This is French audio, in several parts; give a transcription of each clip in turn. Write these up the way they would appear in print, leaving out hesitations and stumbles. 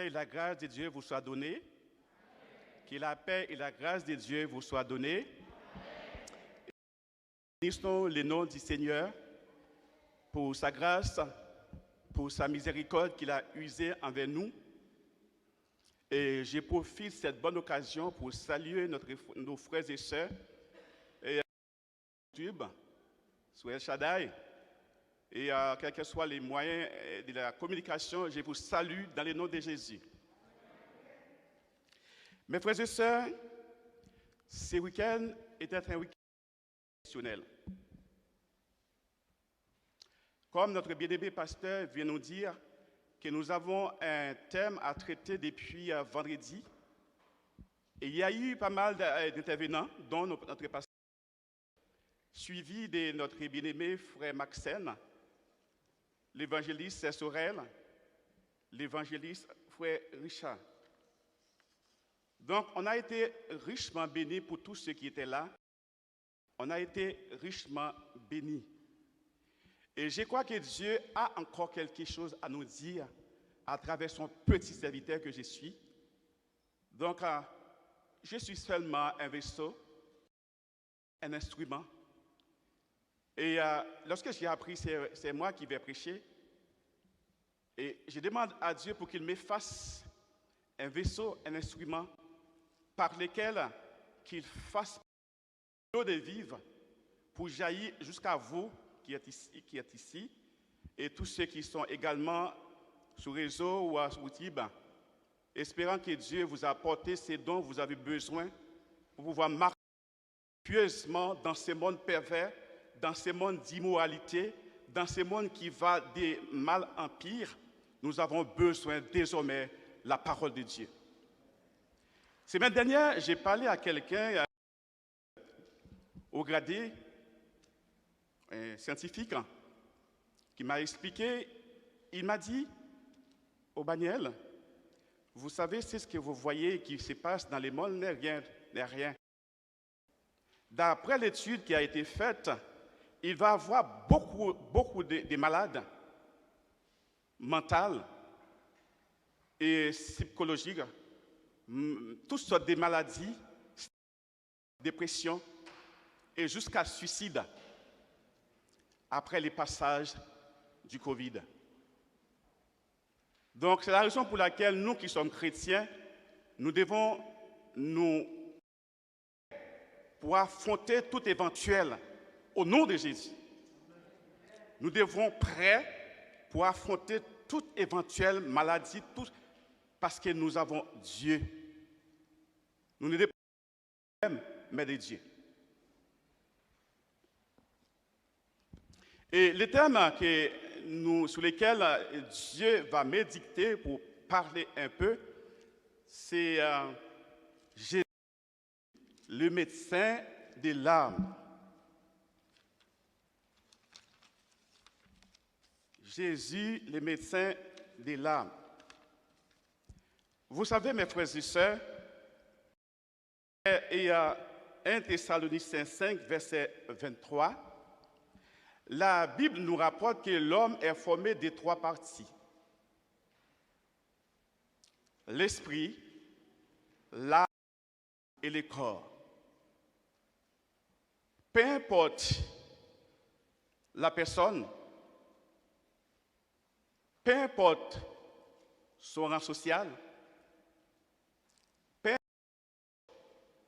et la grâce de Dieu vous soient données. Que la paix et la grâce de Dieu vous soient données. Bénissons le nom du Seigneur pour sa grâce, pour sa miséricorde qu'il a usée envers nous. Et je profite de cette bonne occasion pour saluer nos frères et sœurs et YouTube, sur El Shaddai. Et quels que soient les moyens de la communication, je vous salue dans le nom de Jésus. Mes frères et sœurs, ce week-end était un week-end exceptionnel. Comme notre bien-aimé pasteur vient nous dire que nous avons un thème à traiter depuis vendredi, et il y a eu pas mal d'intervenants, dont notre pasteur, suivi de notre bien-aimé frère Maxène, l'évangéliste Sorel, l'évangéliste frère Richard. Donc, on a été richement bénis pour tous ceux qui étaient là. On a été richement bénis. Et je crois que Dieu a encore quelque chose à nous dire à travers son petit serviteur que je suis. Donc, je suis seulement un vaisseau, un instrument. Et lorsque j'ai appris, c'est moi qui vais prêcher. Et je demande à Dieu pour qu'il me fasse un vaisseau, un instrument par lequel qu'il fasse l'eau de vivre pour jaillir jusqu'à vous qui êtes ici et tous ceux qui sont également sur réseau ou sur YouTube, espérant que Dieu vous a apporté ce dont vous avez besoin pour pouvoir marcher pieusement dans ce monde pervers, dans ce monde d'immoralité, dans ce monde qui va de mal en pire. Nous avons besoin désormais de la parole de Dieu. Semaine dernière, j'ai parlé à quelqu'un au gradé, un scientifique, qui m'a expliqué, il m'a dit, Obaniel, vous savez, c'est ce que vous voyez qui se passe dans le monde n'est rien. D'après l'étude qui a été faite, il va y avoir beaucoup de malades mentales et psychologiques, toutes sortes de maladies, dépression et jusqu'à suicide après les passages du Covid. Donc c'est la raison pour laquelle nous qui sommes chrétiens, nous devons pour affronter tout éventuel au nom de Jésus. Nous devons prêts pour affronter toute éventuelle maladie, parce que nous avons Dieu. Nous ne dépendons pas de nous-mêmes, mais de Dieu. Et les thèmes sur lesquels Dieu va m'édicter pour parler un peu, c'est Jésus, le médecin de l'âme. Jésus, le médecin de l'âme. Vous savez, mes frères et sœurs, il y a 1 Thessaloniciens 5, verset 23, la Bible nous rapporte que l'homme est formé de 3 parties. L'esprit, l'âme et le corps. Peu importe la personne, peu importe son rang social, peu importe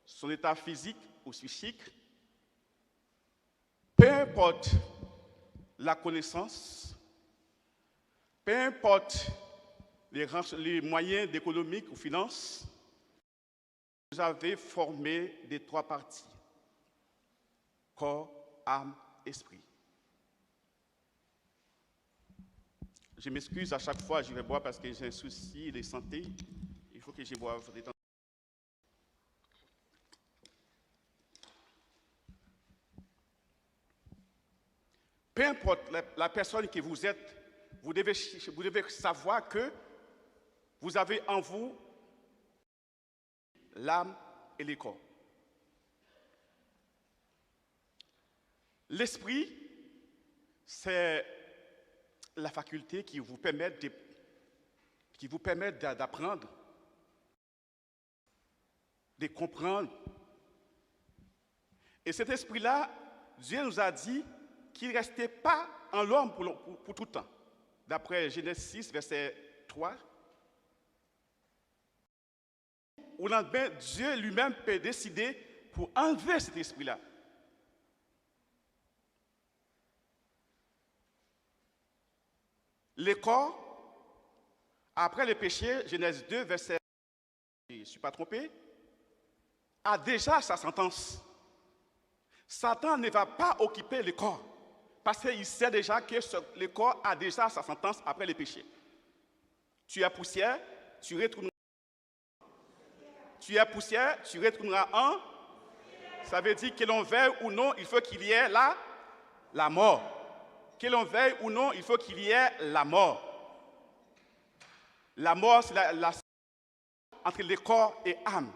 son état physique ou psychique, peu importe la connaissance, peu importe les moyens économiques ou finances, vous avez formé des 3 parties, corps, âme, esprit. Je m'excuse, à chaque fois je vais boire parce que j'ai un souci de santé, il faut que je boive de temps. Peu importe la personne que vous êtes, vous devez savoir que vous avez en vous l'âme et le corps. L'esprit, c'est la faculté qui vous permet qui vous permettent d'apprendre, de comprendre. Et cet esprit-là, Dieu nous a dit qu'il ne restait pas en l'homme pour tout le temps. D'après Genèse 6, verset 3, où Dieu lui-même peut décider pour enlever cet esprit-là. Le corps, après le péché, Genèse 2, verset, je ne suis pas trompé, a déjà sa sentence. Satan ne va pas occuper le corps, parce qu'il sait déjà que le corps a déjà sa sentence après le péché. Tu es poussière, tu retourneras. Tu es poussière, tu retourneras en. Ça veut dire que l'on veuille ou non, il faut qu'il y ait la mort. Que l'on veuille ou non, il faut qu'il y ait la mort. La mort, c'est la entre le corps et âme.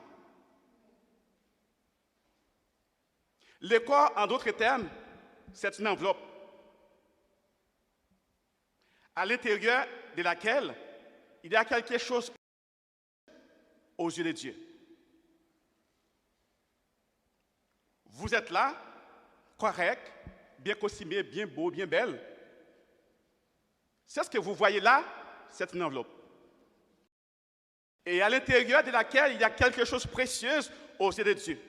Le corps, en d'autres termes, c'est une enveloppe à l'intérieur de laquelle il y a quelque chose aux yeux de Dieu. Vous êtes là, correct, bien costumé, bien beau, bien belle. C'est ce que vous voyez là, c'est une enveloppe. Et à l'intérieur de laquelle il y a quelque chose de précieux aux yeux de Dieu.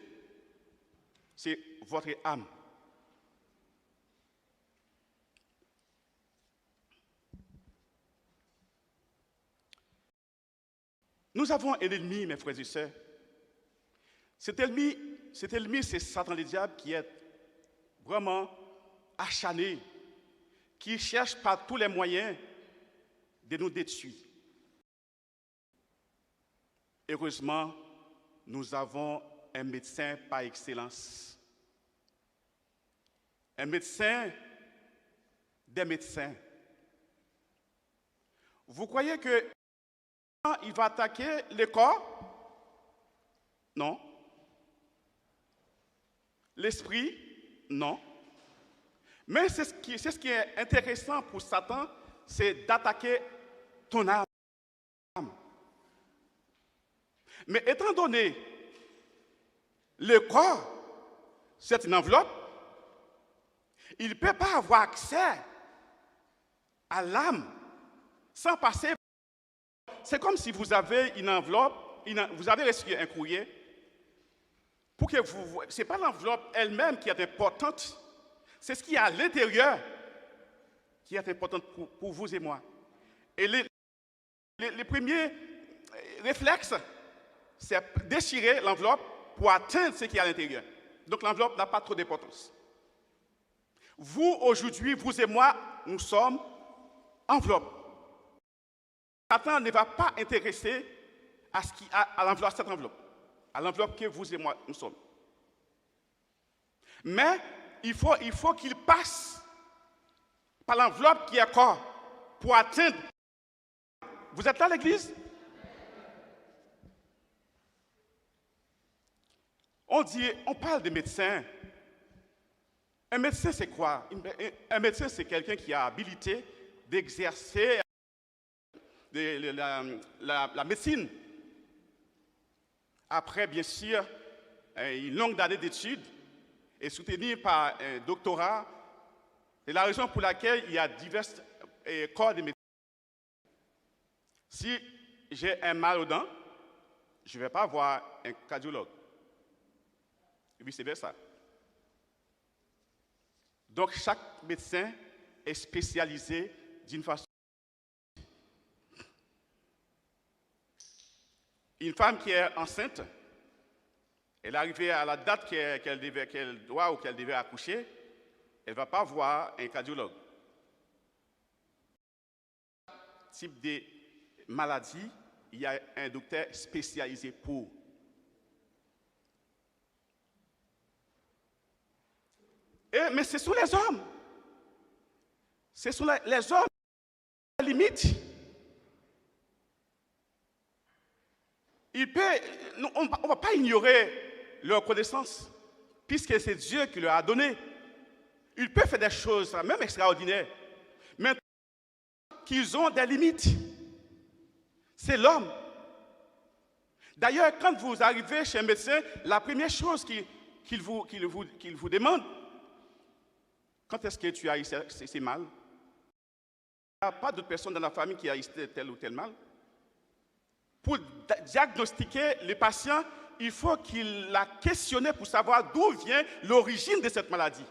C'est votre âme. Nous avons un ennemi, mes frères et sœurs. Cet ennemi, c'est Satan le diable qui est vraiment acharné, qui cherche par tous les moyens de nous détruire. Heureusement, nous avons un médecin par excellence. Un médecin des médecins. Vous croyez que il va attaquer le corps? Non. L'esprit? Non. Mais c'est ce qui est intéressant pour Satan, c'est d'attaquer ton âme. Mais étant donné le corps, c'est une enveloppe, il ne peut pas avoir accès à l'âme sans passer. C'est comme si vous avez une enveloppe, vous avez reçu un courrier, pour que ce n'est pas l'enveloppe elle-même qui est importante, c'est ce qui est à l'intérieur qui est important pour vous et moi. Et les premiers réflexes, c'est déchirer l'enveloppe pour atteindre ce qui est à l'intérieur. Donc l'enveloppe n'a pas trop d'importance. Vous, aujourd'hui, vous et moi, nous sommes enveloppe. Satan ne va pas intéresser à cette enveloppe, à l'enveloppe que vous et moi, nous sommes. Mais il faut qu'il passe par l'enveloppe qui est corps pour atteindre. Vous êtes là, l'église? On parle de médecin. Un médecin, c'est quoi? Un médecin, c'est quelqu'un qui a habilité d'exercer la médecine. Après, bien sûr, une longue année d'études et soutenu par un doctorat. C'est la raison pour laquelle il y a divers corps de médecine. Si j'ai un mal aux dents, je ne vais pas voir un cardiologue. Et vice-versa. Donc, chaque médecin est spécialisé d'une façon. Une femme qui est enceinte, elle est arrivée à la date qu'elle doit ou qu'elle devait accoucher, elle ne va pas voir un cardiologue. Type de maladie, il y a un docteur spécialisé pour. Mais ce sont les hommes. Ce sont les hommes à la limite. On ne va pas ignorer leur connaissance, puisque c'est Dieu qui leur a donné. Ils peuvent faire des choses, même extraordinaires, mais qu'ils ont des limites. C'est l'homme. D'ailleurs, quand vous arrivez chez un médecin, la première chose qu'il vous demande, quand est-ce que tu as eu ces mal? Il n'y a pas d'autres personnes dans la famille qui a eu tel ou tel mal. Pour diagnostiquer le patient, il faut qu'il l'a questionné pour savoir d'où vient l'origine de cette maladie.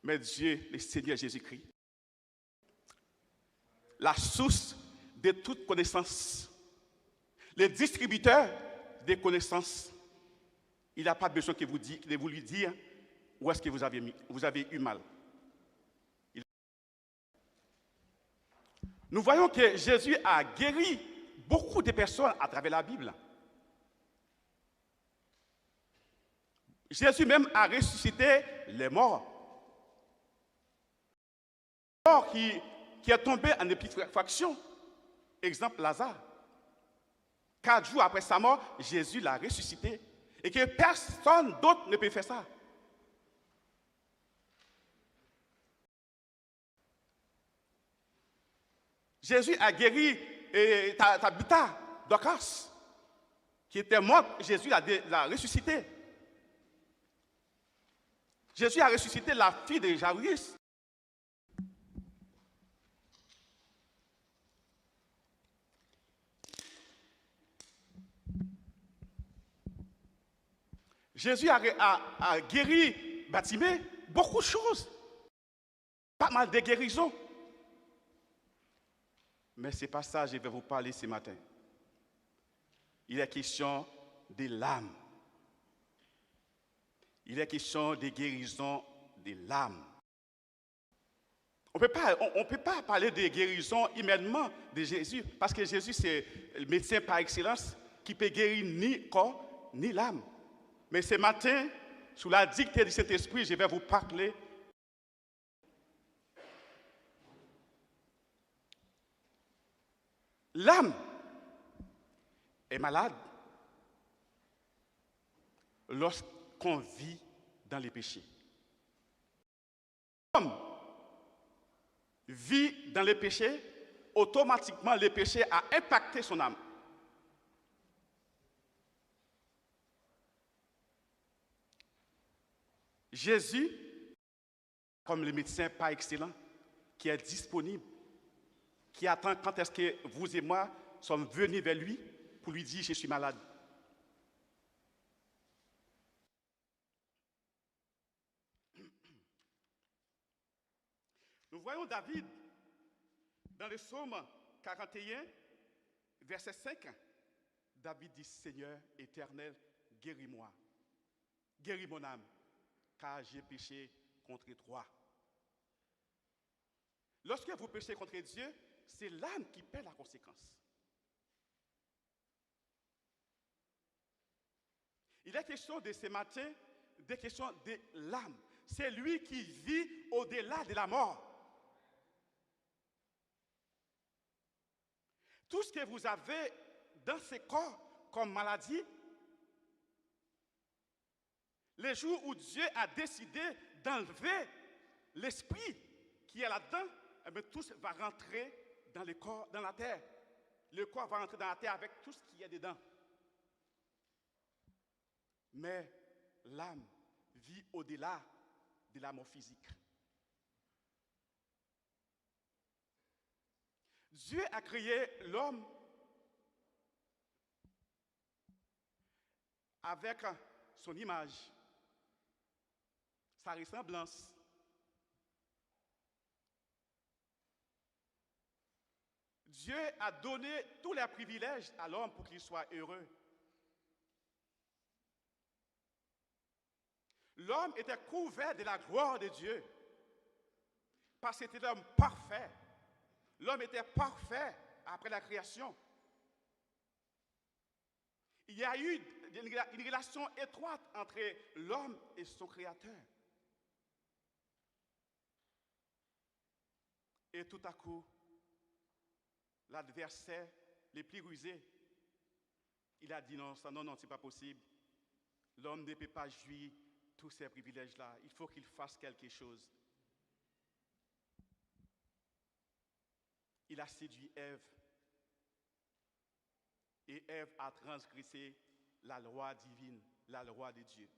Mais Dieu, le Seigneur Jésus-Christ, la source de toute connaissance, le distributeur des connaissances, il n'a pas besoin de vous lui dire où est-ce que vous avez eu mal. Nous voyons que Jésus a guéri beaucoup de personnes à travers la Bible. Jésus même a ressuscité les morts. Le mort qui est tombé en épitréfaction. Exemple, Lazare. 4 jours après sa mort, Jésus l'a ressuscité. Et que personne d'autre ne peut faire ça. Jésus a guéri Tabitha, Dorcas, qui était morte. Jésus l'a ressuscité. Jésus a ressuscité la fille de Jairus. Jésus a guéri Bartimée, beaucoup de choses. Pas mal de guérisons. Mais ce n'est pas ça que je vais vous parler ce matin. Il est question de l'âme. Il est question de guérison de l'âme. On ne peut pas parler de guérison immédiatement de Jésus, parce que Jésus, c'est le médecin par excellence qui peut guérir ni le corps, ni l'âme. Mais ce matin, sous la dictée du Saint-Esprit, je vais vous parler l'âme est malade lorsqu'on vit dans les péchés. L'homme vit dans les péchés, automatiquement le péché a impacté son âme. Jésus, comme le médecin par excellence, qui est disponible, qui attend quand est-ce que vous et moi sommes venus vers lui pour lui dire « je suis malade ». Nous voyons David dans le psaume 41, verset 5. David dit « Seigneur éternel, guéris-moi, guéris mon âme, car j'ai péché contre toi ». Lorsque vous péchez contre Dieu, c'est l'âme qui paie la conséquence. Il est question de ce matin, des questions de l'âme. C'est lui qui vit au-delà de la mort. Tout ce que vous avez dans ce corps comme maladie, le jour où Dieu a décidé d'enlever l'esprit qui est là-dedans, eh bien, tout va rentrer dans le corps, dans la terre. Le corps va rentrer dans la terre avec tout ce qui est dedans. Mais l'âme vit au-delà de la mort physique. Dieu a créé l'homme avec son image, sa ressemblance. Dieu a donné tous les privilèges à l'homme pour qu'il soit heureux. L'homme était couvert de la gloire de Dieu parce que c'était l'homme parfait. L'homme était parfait après la création. Il y a eu une relation étroite entre l'homme et son créateur. Et tout à coup, l'adversaire, le plus rusé, il a dit non, non, c'est pas possible. L'homme ne peut pas jouir tous ces privilèges-là. Il faut qu'il fasse quelque chose. Il a séduit Ève Et Ève a transgressé la loi divine, la loi de Dieu.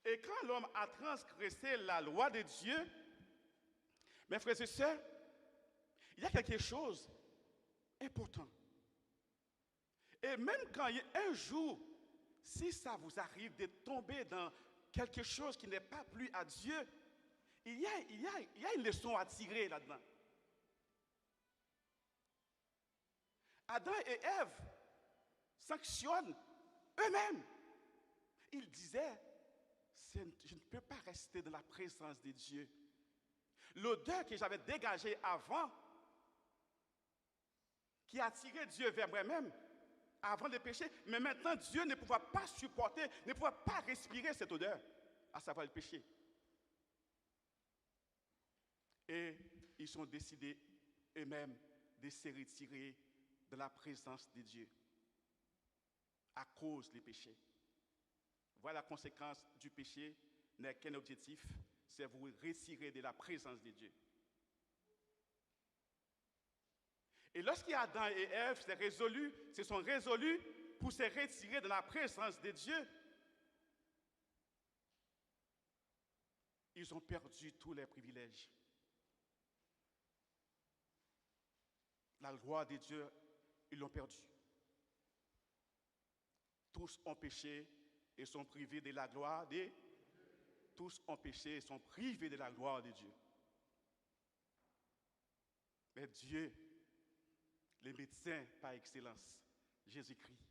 Et quand l'homme a transgressé la loi de Dieu, mes frères et sœurs, il y a quelque chose d'important. Et même quand un jour, si ça vous arrive de tomber dans quelque chose qui n'est pas plu à Dieu, il y a une leçon à tirer là-dedans. Adam et Ève sanctionnent eux-mêmes. Ils disaient, je ne peux pas rester dans la présence de Dieu. L'odeur que j'avais dégagée avant, qui attirait Dieu vers moi-même, avant le péché, mais maintenant Dieu ne pouvait pas supporter, ne pouvait pas respirer cette odeur, à savoir le péché. Et ils sont décidés eux-mêmes de se retirer de la présence de Dieu à cause du péché. Voilà la conséquence du péché, n'est qu'un objectif, c'est vous retirer de la présence de Dieu. Et lorsqu'Adam et Ève se sont résolus pour se retirer de la présence de Dieu, ils ont perdu tous les privilèges. La gloire de Dieu, ils l'ont perdue. Tous ont péché et sont privés de la gloire de Dieu. Tous ont péché et sont privés de la gloire de Dieu. Mais Dieu, le médecin par excellence, Jésus-Christ,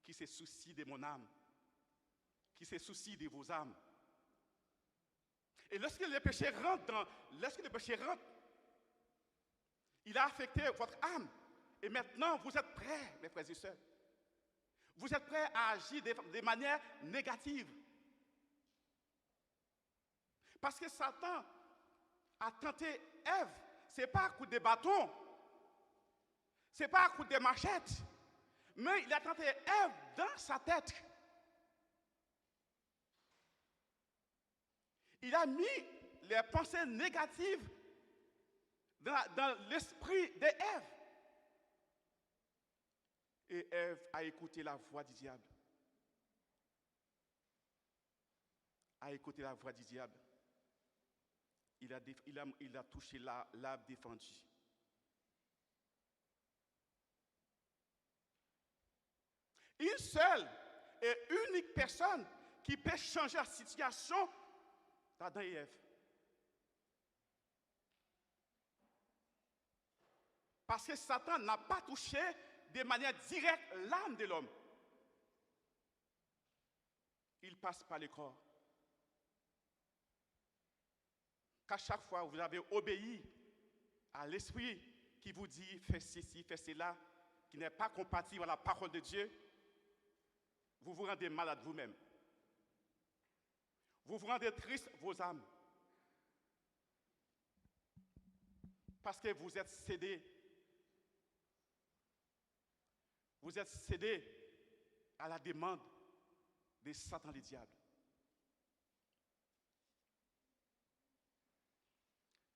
qui se soucie de mon âme, qui se soucie de vos âmes. Et lorsque le péché rentre, il a affecté votre âme. Et maintenant, vous êtes prêts, mes frères et sœurs. Vous êtes prêts à agir de manière négative. Parce que Satan a tenté Ève, ce n'est pas à coup de bâton, ce n'est pas à coup de machette, mais il a tenté Ève dans sa tête. Il a mis les pensées négatives dans l'esprit d'Ève. Et Ève a écouté la voix du diable. Il a touché l'arbre défendu. Une seule et unique personne qui peut changer la situation d'Adam et Ève. Parce que Satan n'a pas touché de manière directe l'âme de l'homme. Il passe par le corps. Qu'à chaque fois vous avez obéi à l'esprit qui vous dit fais ceci, fais cela, qui n'est pas compatible à la parole de Dieu, vous vous rendez malade vous-même. Vous vous rendez triste vos âmes. Parce que vous êtes cédés. Vous êtes cédés à la demande de Satan le diable.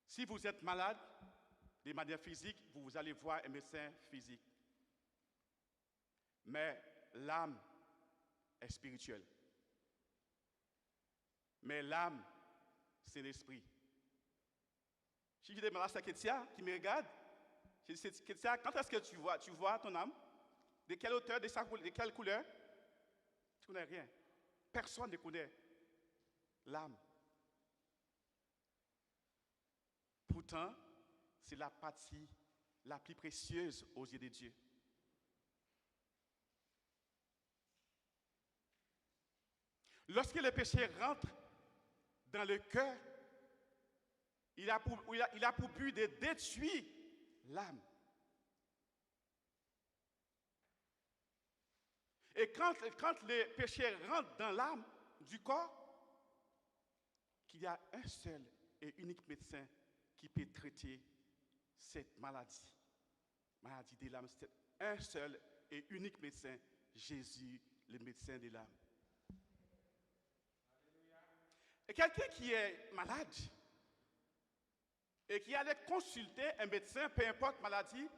Si vous êtes malade de manière physique, vous allez voir un médecin physique. Mais l'âme est spirituelle. Mais l'âme, c'est l'esprit. Si je demande à sa Kétia qui me regarde, je dis, Kétia, quand est-ce que tu vois ton âme? De quelle hauteur, de quelle couleur? Tu ne connais rien. Personne ne connaît l'âme. Pourtant, c'est la partie la plus précieuse aux yeux de Dieu. Lorsque le péché rentre dans le cœur, il a pour but de détruire l'âme. Et quand le péché rentre dans l'âme du corps, qu'il y a un seul et unique médecin qui peut traiter cette maladie de l'âme. C'est un seul et unique médecin, Jésus, le médecin de l'âme. Et quelqu'un qui est malade, et qui allait consulter un médecin, peu importe maladie,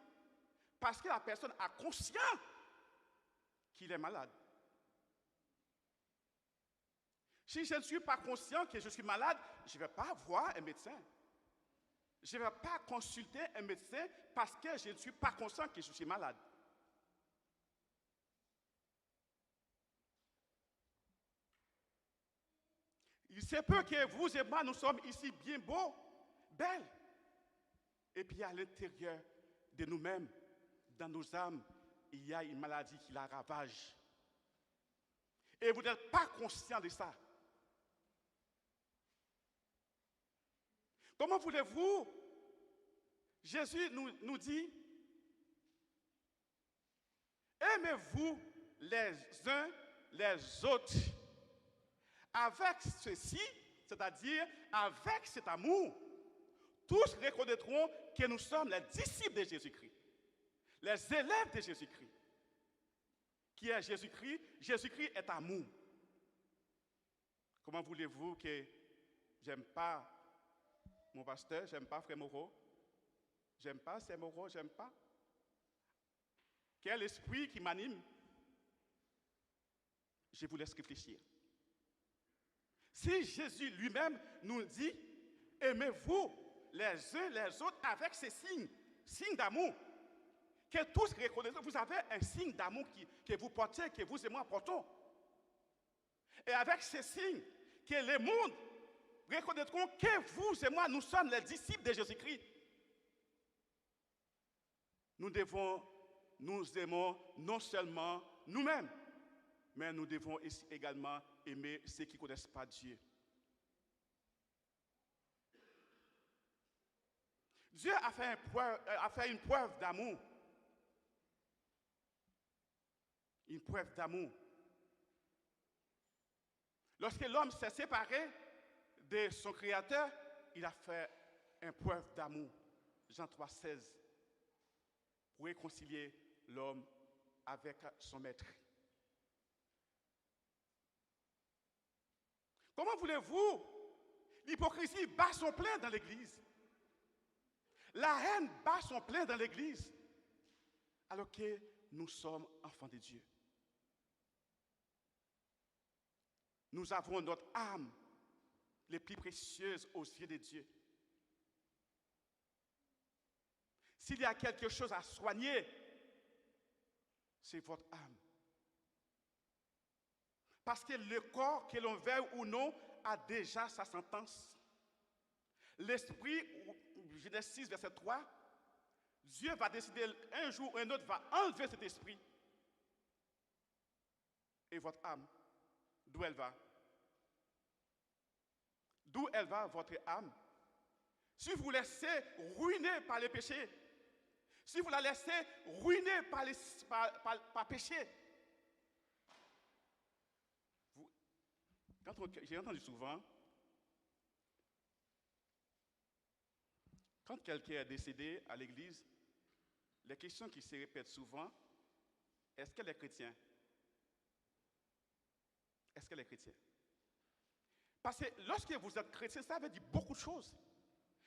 parce que la personne a conscience qu'il est malade. Si je ne suis pas conscient que je suis malade, je ne vais pas voir un médecin. Je ne vais pas consulter un médecin parce que je ne suis pas conscient que je suis malade. Il se peut que vous et moi, nous sommes ici bien beaux, belles. Et puis à l'intérieur de nous-mêmes, dans nos âmes, il y a une maladie qui la ravage. Et vous n'êtes pas conscient de ça. Comment voulez-vous? Jésus nous dit, aimez-vous les uns les autres. Avec ceci, c'est-à-dire avec cet amour, tous reconnaîtront que nous sommes les disciples de Jésus-Christ, les élèves de Jésus-Christ. Qui est Jésus-Christ? Jésus-Christ est amour. Comment voulez-vous que j'aime pas mon pasteur, j'aime pas Frère Moreau, j'aime pas Sœur Moreau, j'aime pas? Quel esprit qui m'anime? Je vous laisse réfléchir. Si Jésus lui-même nous dit, aimez-vous les uns les autres avec ces signes d'amour, que tous reconnaissent, vous avez un signe d'amour que vous portez, que vous et moi portons. Et avec ces signes, que le monde reconnaîtront que vous et moi, nous sommes les disciples de Jésus-Christ. Nous aimons non seulement nous-mêmes, mais nous devons également aimer ceux qui ne connaissent pas Dieu. Dieu a fait une preuve d'amour. Une preuve d'amour. Lorsque l'homme s'est séparé de son Créateur, il a fait une preuve d'amour. Jean 3,16, pour réconcilier l'homme avec son maître. Comment voulez-vous? L'hypocrisie bat son plein dans l'Église. La haine bat son plein dans l'Église. Alors que nous sommes enfants de Dieu. Nous avons notre âme les plus précieuses aux yeux de Dieu. S'il y a quelque chose à soigner, c'est votre âme. Parce que le corps, que l'on veuille ou non, a déjà sa sentence. L'esprit, Genèse 6, verset 3, Dieu va décider un jour ou un autre, va enlever cet esprit. Et votre âme, d'où elle va? D'où elle va, votre âme? Si vous laissez ruiner par les péchés, si vous la laissez ruiner par péché, j'ai entendu souvent, quand quelqu'un est décédé à l'église, les questions qui se répètent souvent, est-ce qu'elle est chrétien? Est-ce qu'elle est chrétienne? Parce que lorsque vous êtes chrétien, ça veut dire beaucoup de choses.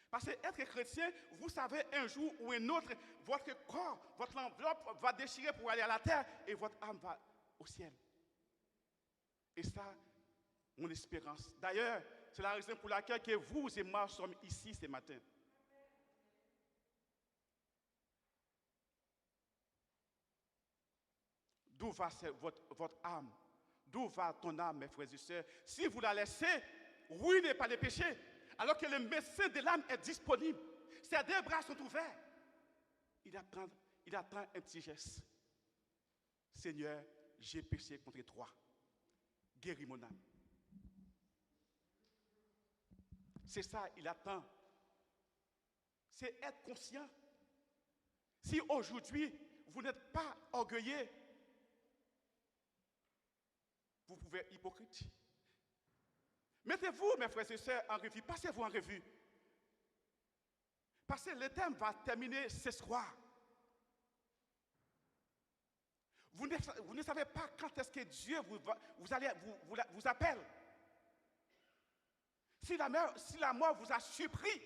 Parce que être chrétien, vous savez, un jour ou un autre, votre corps, votre enveloppe va déchirer pour aller à la terre et votre âme va au ciel. Et ça, mon espérance. D'ailleurs, c'est la raison pour laquelle que vous et moi sommes ici ce matin. D'où va votre âme? D'où va ton âme, mes frères et sœurs? Si vous la laissez ruiner par les péchés, alors que le médecin de l'âme est disponible, ses deux bras sont ouverts, il attend un petit geste. Seigneur, j'ai péché contre toi. Guéris mon âme. C'est ça, il attend. C'est être conscient. Si aujourd'hui, vous n'êtes pas orgueilleux, vous pouvez être hypocrite. Mettez-vous, mes frères et sœurs, en revue. Passez-vous en revue. Parce que le thème va terminer ce soir. Vous ne savez pas quand est-ce que Dieu vous appelle. Si la mort vous a surpris,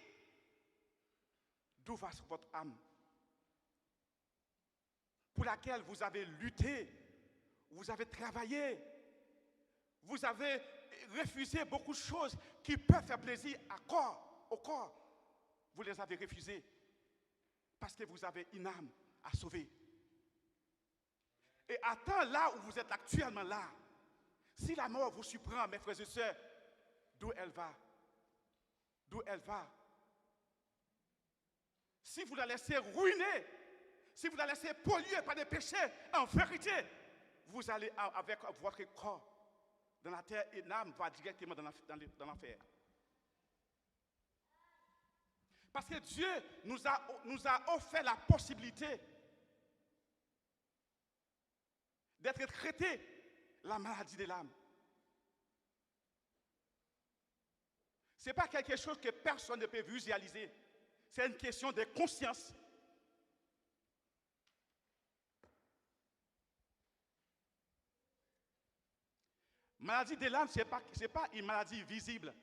d'où va votre âme, pour laquelle vous avez lutté, vous avez travaillé, vous avez refusé beaucoup de choses qui peuvent faire plaisir au corps. Vous les avez refusées parce que vous avez une âme à sauver. Et à temps là où vous êtes actuellement là, si la mort vous surprend, mes frères et sœurs, d'où elle va? D'où elle va? Si vous la laissez ruiner, si vous la laissez polluer par des péchés, en vérité, vous allez avec votre corps dans la terre et l'âme va directement dans l'enfer. Parce que Dieu nous a offert la possibilité d'être traité la maladie de l'âme. Ce n'est pas quelque chose que personne ne peut visualiser. C'est une question de conscience. Maladie de l'âme, ce n'est pas une maladie visible.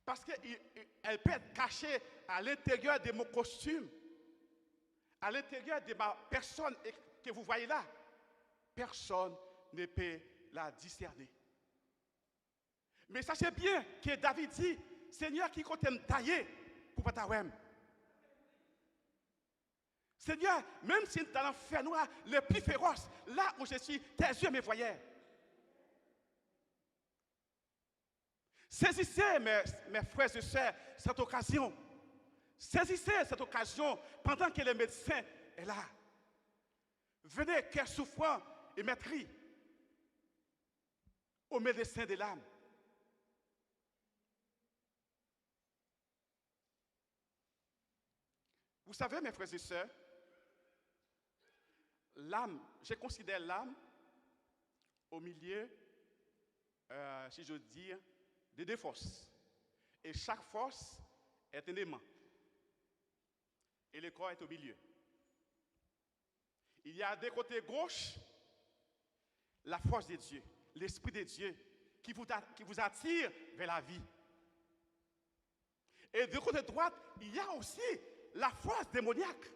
Parce qu'elle peut être cachée à l'intérieur de mon costume, à l'intérieur de ma personne que vous voyez là. Personne ne peut la discerner. Mais sachez bien que David dit, Seigneur, qui compte me tailler pour pas t'avoir. Seigneur, même si dans l'enfer noir le plus féroce, là où je suis, tes yeux me voyaient. Saisissez, mes frères et sœurs, cette occasion. Saisissez cette occasion pendant que le médecin est là. Venez, cœur souffrant et maîtris au médecin de l'âme. Vous savez, mes frères et sœurs, l'âme, je considère l'âme au milieu, si je veux dire, de deux forces. Et chaque force est un aimant. Et le corps est au milieu. Il y a des côtés gauche la force de Dieu, l'Esprit de Dieu qui vous attire vers la vie. Et de côté droite, il y a aussi la force démoniaque.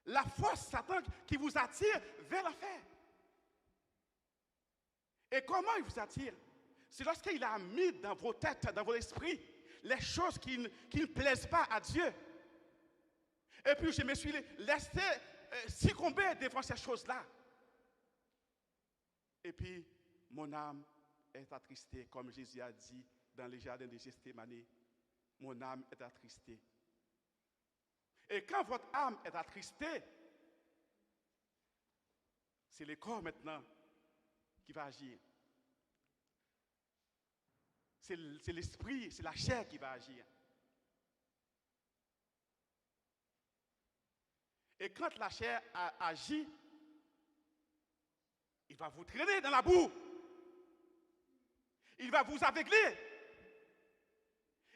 La force Satan qui vous attire vers l'enfer. Et comment il vous attire? C'est lorsqu'il a mis dans vos têtes, dans vos esprits, les choses qui ne plaisent pas à Dieu. Et puis je me suis laissé succomber devant ces choses-là. Et puis mon âme est attristée, comme Jésus a dit dans le jardin de Gethsémani. Mon âme est attristée. Et quand votre âme est attristée, c'est le corps maintenant qui va agir. C'est l'esprit, c'est la chair qui va agir. Et quand la chair agit, il va vous traîner dans la boue. Il va vous aveugler.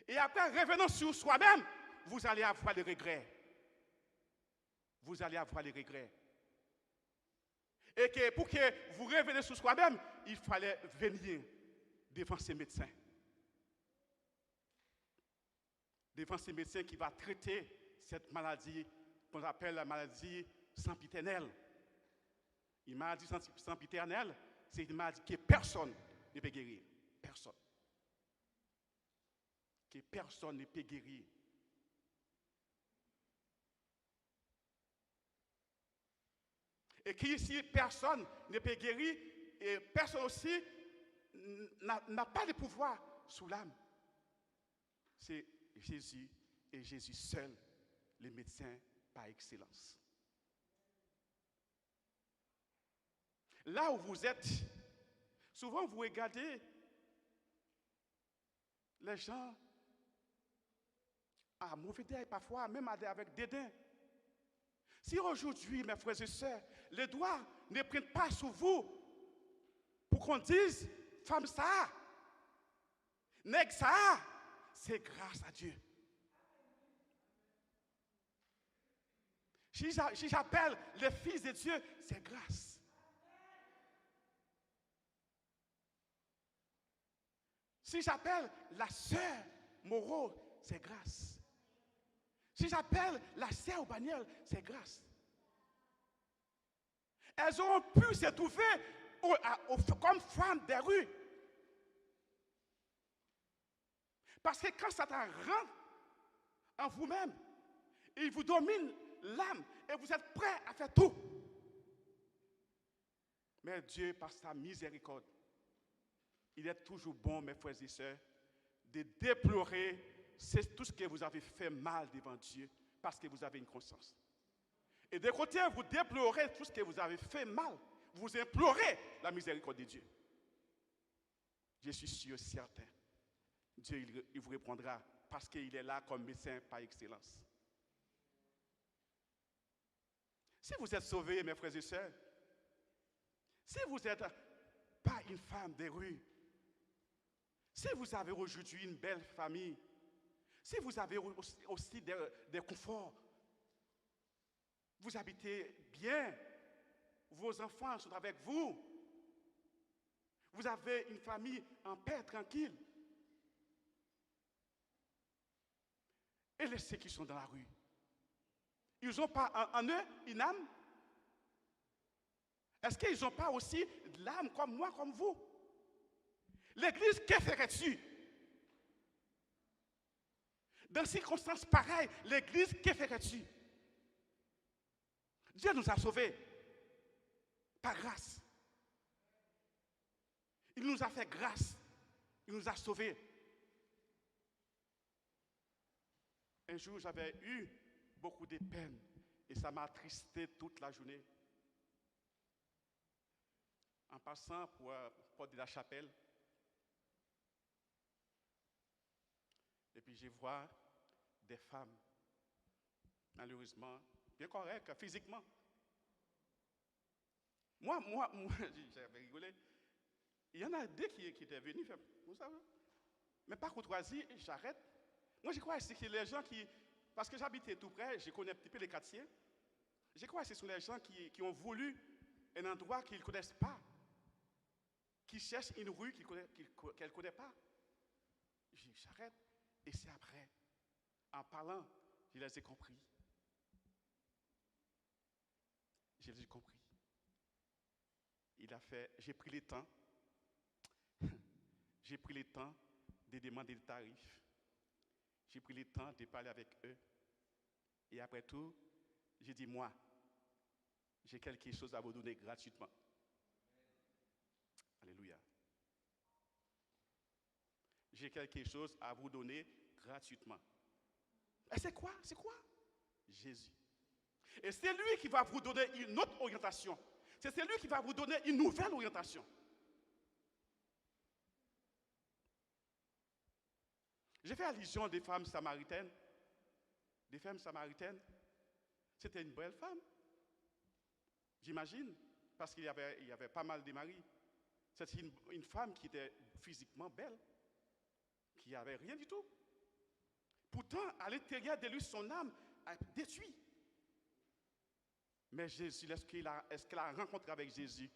Et après, revenant sur soi-même, vous allez avoir des regrets. Vous allez avoir des regrets. Et que pour que vous reveniez sur soi-même, il fallait venir devant ces médecins. Devant ces médecins qui vont traiter cette maladie qu'on appelle la maladie sempiternelle. Une maladie sempiternelle, c'est une maladie que personne ne peut guérir. Personne. Que personne ne peut guérir. Et qui ici, personne ne peut guérir, et personne aussi n'a pas de pouvoir sur l'âme. C'est Jésus et Jésus seul, le médecin par excellence. Là où vous êtes, souvent vous regardez les gens à mauvais œil, parfois même avec dédain. Si aujourd'hui, mes frères et sœurs, les doigts ne prennent pas sur vous pour qu'on dise, femme ça, nègre ça, c'est grâce à Dieu. Si j'appelle les fils de Dieu, c'est grâce. Si j'appelle la sœur Moreau, c'est grâce. Si j'appelle la sœur Baniel, c'est grâce. Elles auront pu se trouver comme femmes des rues. Parce que quand Satan rentre en vous-même, il vous domine l'âme et vous êtes prêts à faire tout. Mais Dieu, par sa miséricorde, il est toujours bon, mes frères et sœurs, de déplorer tout ce que vous avez fait mal devant Dieu parce que vous avez une conscience. Et de côté, vous déplorez tout ce que vous avez fait mal. Vous implorez la miséricorde de Dieu. Je suis sûr, certain, Dieu il vous répondra parce qu'il est là comme médecin par excellence. Si vous êtes sauvés, mes frères et sœurs, si vous n'êtes pas une femme des rues, si vous avez aujourd'hui une belle famille, si vous avez aussi des conforts, vous habitez bien, vos enfants sont avec vous, vous avez une famille en paix, tranquille. Et ceux qui sont dans la rue, ils n'ont pas en eux une âme? Est-ce qu'ils n'ont pas aussi de l'âme comme moi, comme vous? L'Église, que ferait-tu? Dans circonstances pareilles, l'Église, que ferais-tu? Dieu nous a sauvés par grâce. Il nous a fait grâce. Il nous a sauvés. Un jour, j'avais eu beaucoup de peine et ça m'a attristé toute la journée. En passant pour porte de la chapelle, et puis je vois des femmes, malheureusement, bien correctes physiquement. Moi j'avais rigolé. Il y en a deux qui étaient venus, vous savez. Mais par courtoisie, j'arrête. Moi, je crois que c'est les gens qui, parce que j'habitais tout près, je connais un petit peu les quartiers. Je crois que ce sont les gens qui ont voulu un endroit qu'ils ne connaissent pas, qui cherchent une rue qu'elles ne connaissent pas. J'arrête. Et c'est après, en parlant, je les ai compris. Je les ai compris. J'ai pris le temps. J'ai pris le temps de demander le tarif. J'ai pris le temps de parler avec eux. Et après tout, j'ai dit, moi, j'ai quelque chose à vous donner gratuitement. Alléluia. J'ai quelque chose à vous donner gratuitement. Et c'est quoi? C'est quoi? Jésus. Et c'est lui qui va vous donner une autre orientation. C'est lui qui va vous donner une nouvelle orientation. J'ai fait allusion des femmes samaritaines. Des femmes samaritaines. C'était une belle femme. J'imagine. Parce qu'il y avait pas mal de maris. C'était une femme qui était physiquement belle. Qui n'avait rien du tout. Pourtant, à l'intérieur de lui, son âme a détruit. Mais Jésus, est-ce qu'elle a rencontré avec Jésus?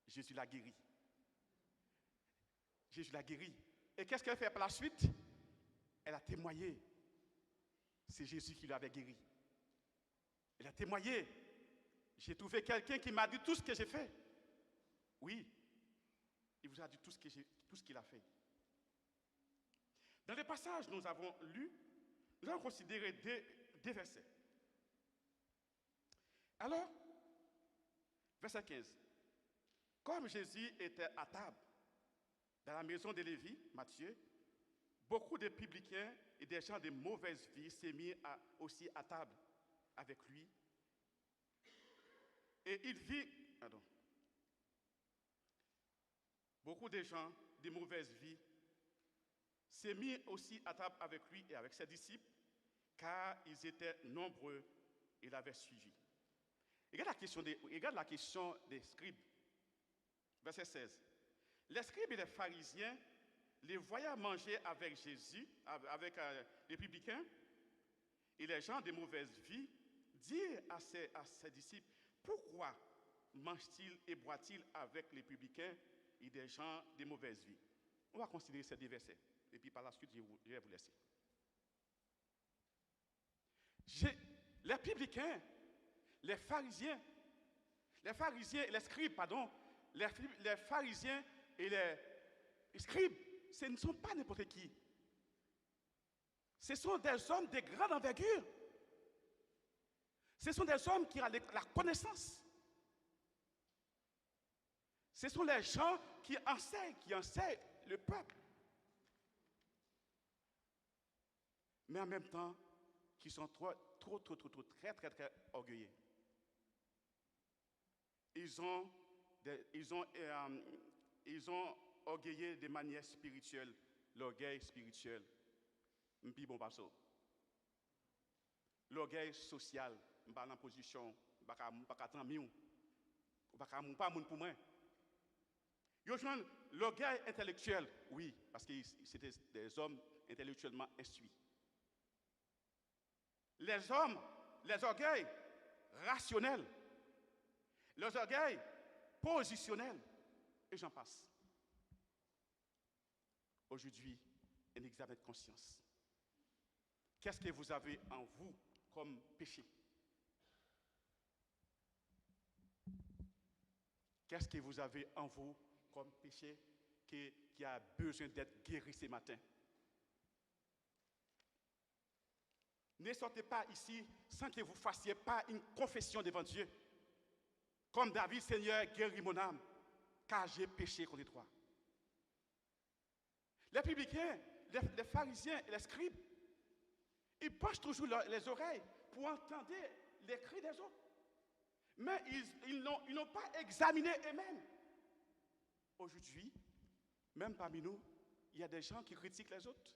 Jésus l'a guéri. Jésus l'a guéri. Et qu'est-ce qu'elle fait par la suite? Elle a témoigné. C'est Jésus qui l'avait guéri. Elle a témoigné. J'ai trouvé quelqu'un qui m'a dit tout ce que j'ai fait. Oui, il vous a dit tout ce qu'il a fait. Dans les passages que nous avons lus, nous allons considérer deux versets. Alors, verset 15. Comme Jésus était à table dans la maison de Lévi, Matthieu, beaucoup de publicains et des gens de mauvaise vie s'est mis aussi à table avec lui. Et il vit, beaucoup de gens de mauvaise vie s'est mis aussi à table avec lui et avec ses disciples, car ils étaient nombreux et l'avaient suivi. Regarde la question des scribes. Verset 16. Les scribes et les pharisiens, les voyant manger avec Jésus, avec les publicains et les gens de mauvaise vie, dirent à ses disciples, pourquoi mange-t-il et boit-il avec les publicains et des gens de mauvaise vie? On va considérer ces deux versets. et puis par la suite, je vais vous laisser. Les publicains, les pharisiens et les scribes, pardon, les pharisiens et les scribes, ce ne sont pas n'importe qui. Ce sont des hommes de grande envergure. Ce sont des hommes qui ont la connaissance. Ce sont les gens qui enseignent le peuple. Mais en même temps, qui sont très orgueilleux. Ils ont orgueillé de manière spirituelle, l'orgueil spirituel. M'pi bon passo. L'orgueil social, m'pa en position, m'pa tant mieux. Pas moun pour moi. L'orgueil intellectuel, oui, parce que c'était des hommes intellectuellement instruits. Les orgueils rationnels, les orgueils positionnels, et j'en passe. Aujourd'hui, un examen de conscience. Qu'est-ce que vous avez en vous comme péché? Qu'est-ce que vous avez en vous comme péché qui a besoin d'être guéri ce matin? Ne sortez pas ici sans que vous ne fassiez pas une confession devant Dieu. Comme David, Seigneur, guéris mon âme, car j'ai péché contre toi. Les publicains, les pharisiens et les scribes, ils penchent toujours les oreilles pour entendre les cris des autres. Mais ils n'ont pas examiné eux-mêmes. Aujourd'hui, même parmi nous, il y a des gens qui critiquent les autres.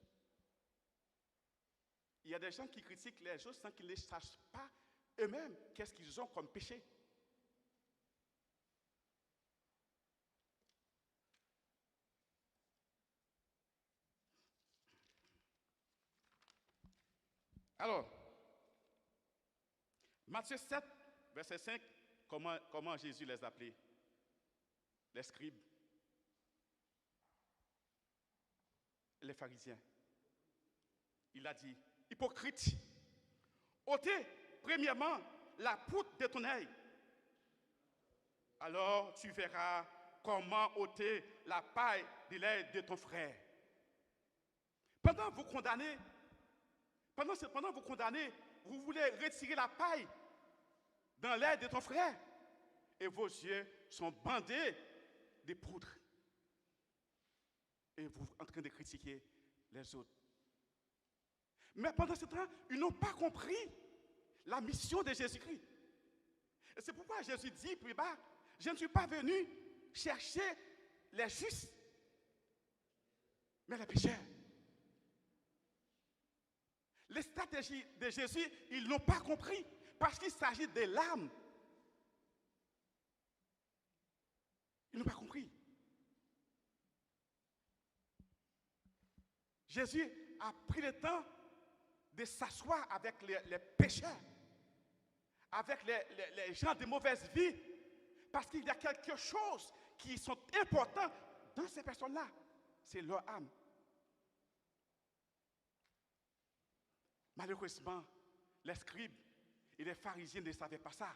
Il y a des gens qui critiquent les autres sans qu'ils ne sachent pas eux-mêmes qu'est-ce qu'ils ont comme péché. Alors, Matthieu 7, verset 5, comment Jésus les appelait? Les scribes, les pharisiens. Il a dit, hypocrite, ôtez premièrement la poutre de ton œil. Alors tu verras comment ôter la paille de l'œil de ton frère. Pendant que vous condamnez, vous voulez retirer la paille dans l'œil de ton frère et vos yeux sont bandés de poudre. Et vous êtes en train de critiquer les autres. Mais pendant ce temps, ils n'ont pas compris la mission de Jésus-Christ. Et c'est pourquoi Jésus dit plus bas, je ne suis pas venu chercher les justes, mais les pécheurs. Les stratégies de Jésus, ils n'ont pas compris parce qu'il s'agit de l'âme. Ils n'ont pas compris. Jésus a pris le temps de s'asseoir avec les pécheurs, avec les gens de mauvaise vie, parce qu'il y a quelque chose qui sont importants dans ces personnes-là. C'est leur âme. Malheureusement, les scribes et les pharisiens ne savaient pas ça.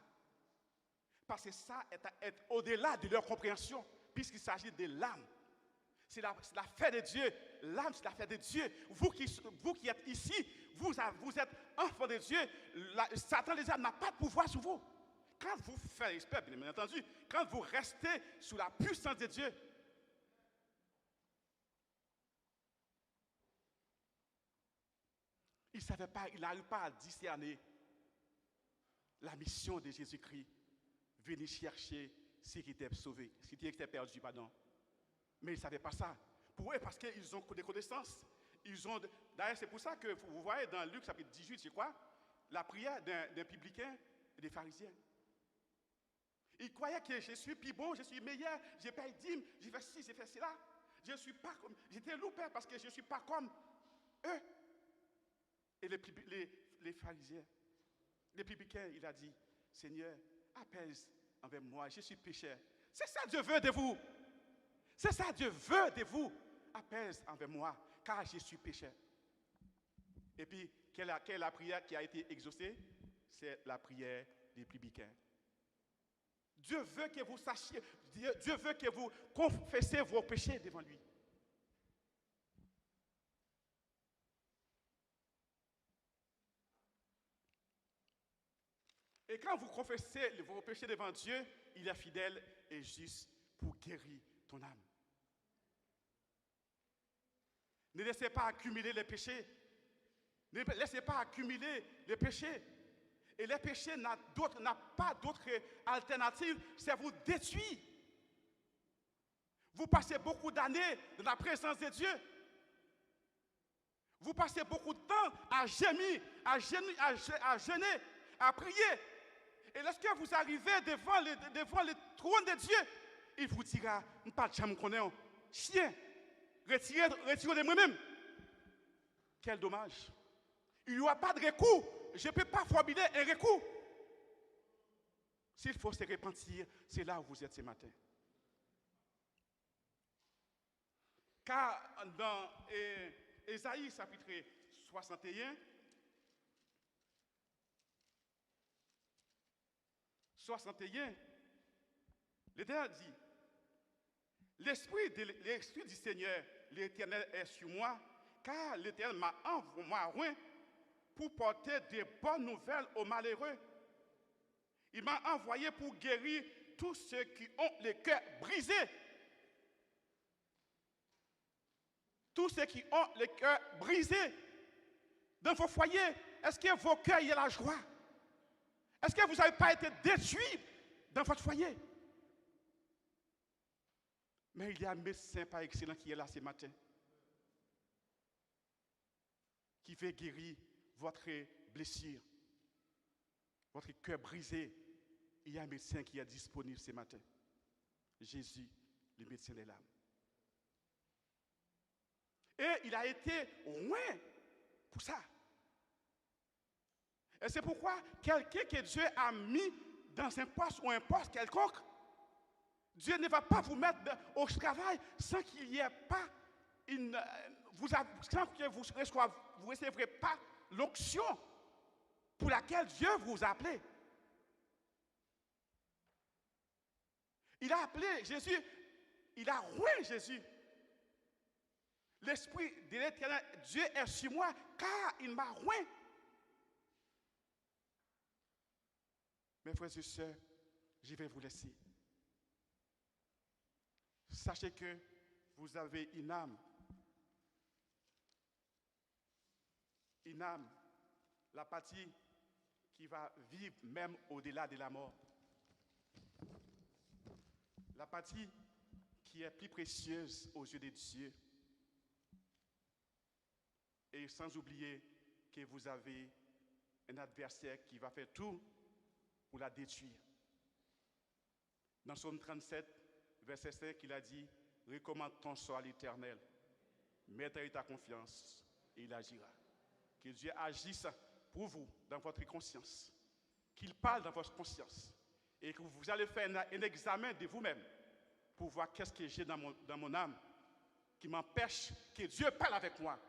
Parce que ça est au-delà de leur compréhension, puisqu'il s'agit de l'âme. C'est l'affaire de Dieu. L'âme, c'est l'affaire de Dieu. Vous qui êtes ici, vous êtes enfants de Dieu. Satan, les âmes, n'a pas de pouvoir sur vous. Quand vous faites respect, bien entendu, quand vous restez sous la puissance de Dieu, il ne savait pas, il n'arrive pas à discerner la mission de Jésus-Christ, venir chercher ce qui était sauvé, ce qui était perdu, pardon. Mais ils ne savaient pas ça. Pour eux, parce qu'ils ont des connaissances. D'ailleurs, c'est pour ça que vous voyez dans Luc chapitre 18, je crois, la prière d'un publicain et des pharisiens. Ils croyaient que je suis plus bon, je suis meilleur, j'ai payé dîme, j'ai fait ci, j'ai fait cela. Je suis pas comme, j'étais loupé parce que je ne suis pas comme eux. Et les pharisiens, les publicains, il a dit, Seigneur, apaise envers moi, je suis pécheur. C'est ça Dieu veut de vous. C'est ça Dieu veut de vous. Apaise envers moi, car je suis pécheur. Et puis, quelle est la prière qui a été exaucée? C'est la prière des publicains. Dieu veut que vous sachiez, Dieu veut que vous confessiez vos péchés devant lui. Et quand vous confessez vos péchés devant Dieu, il est fidèle et juste pour guérir ton âme. Ne laissez pas accumuler les péchés. Ne laissez pas accumuler les péchés. Et les péchés n'ont pas d'autre alternative, c'est vous détruire. Vous passez beaucoup d'années dans la présence de Dieu. Vous passez beaucoup de temps à gémir, à jeûner, à prier. Et lorsque vous arrivez devant le trône de Dieu, il vous dira, pas de jamais connaître, chien, retirez de moi-même. Quel dommage. Il n'y aura pas de recours. Je ne peux pas formuler un recours. S'il faut se repentir, c'est là où vous êtes ce matin. Car dans Ésaïe chapitre 61, 61, l'Éternel dit, l'Esprit du Seigneur, l'Éternel est sur moi, car l'Éternel m'a envoyé pour porter des bonnes nouvelles aux malheureux. Il m'a envoyé pour guérir tous ceux qui ont le cœur brisé. Tous ceux qui ont le cœur brisé dans vos foyers, est-ce que vos cœurs y a la joie? Est-ce que vous n'avez pas été détruits dans votre foyer? Mais il y a un médecin par excellence qui est là ce matin, qui veut guérir votre blessure, votre cœur brisé. Il y a un médecin qui est disponible ce matin. Jésus, le médecin des l'âme. Et il a été loin pour ça. Et c'est pourquoi quelqu'un que Dieu a mis dans un poste ou un poste quelconque, Dieu ne va pas vous mettre au travail sans qu'il n'y ait pas sans que vous ne recevrez pas l'onction pour laquelle Dieu vous a appelé. Il a appelé Jésus, il a roué Jésus. L'Esprit de l'Éternel, Dieu est sur moi, car il m'a roué. Mes frères et sœurs, je vais vous laisser. Sachez que vous avez une âme, la partie qui va vivre même au-delà de la mort. La partie qui est plus précieuse aux yeux de Dieu. Et sans oublier que vous avez un adversaire qui va faire tout pour la détruire. Dans Psaume 37, verset 5, il a dit, « Recommande ton sort à l'Éternel, mets ta confiance et il agira. » Que Dieu agisse pour vous, dans votre conscience, qu'il parle dans votre conscience, et que vous allez faire un examen de vous-même pour voir qu'est-ce que j'ai dans mon âme qui m'empêche que Dieu parle avec moi.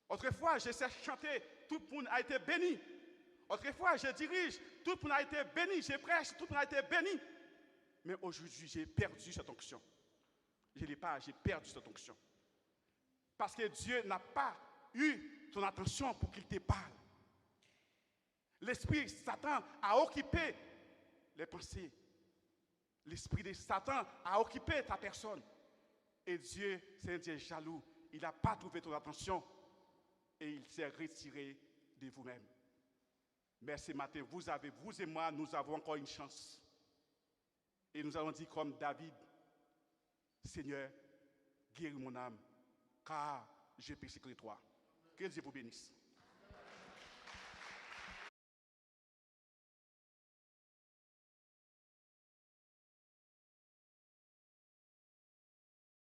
Autrefois, je sais chanter, tout le monde a été béni. Autrefois, je dirige, tout le monde a été béni. Je prêche, tout le monde a été béni. Mais aujourd'hui, j'ai perdu cette onction. Je ne l'ai pas, j'ai perdu cette onction. Parce que Dieu n'a pas eu ton attention pour qu'il te parle. L'esprit de Satan a occupé les pensées. L'esprit de Satan a occupé ta personne. Et Dieu, c'est un Dieu jaloux. Il n'a pas trouvé ton attention. Et il s'est retiré de vous-même. Mais ce matin, vous et moi, nous avons encore une chance. Et nous allons dire comme David, Seigneur, guéris mon âme, car je péché contre toi. Que Dieu vous bénisse.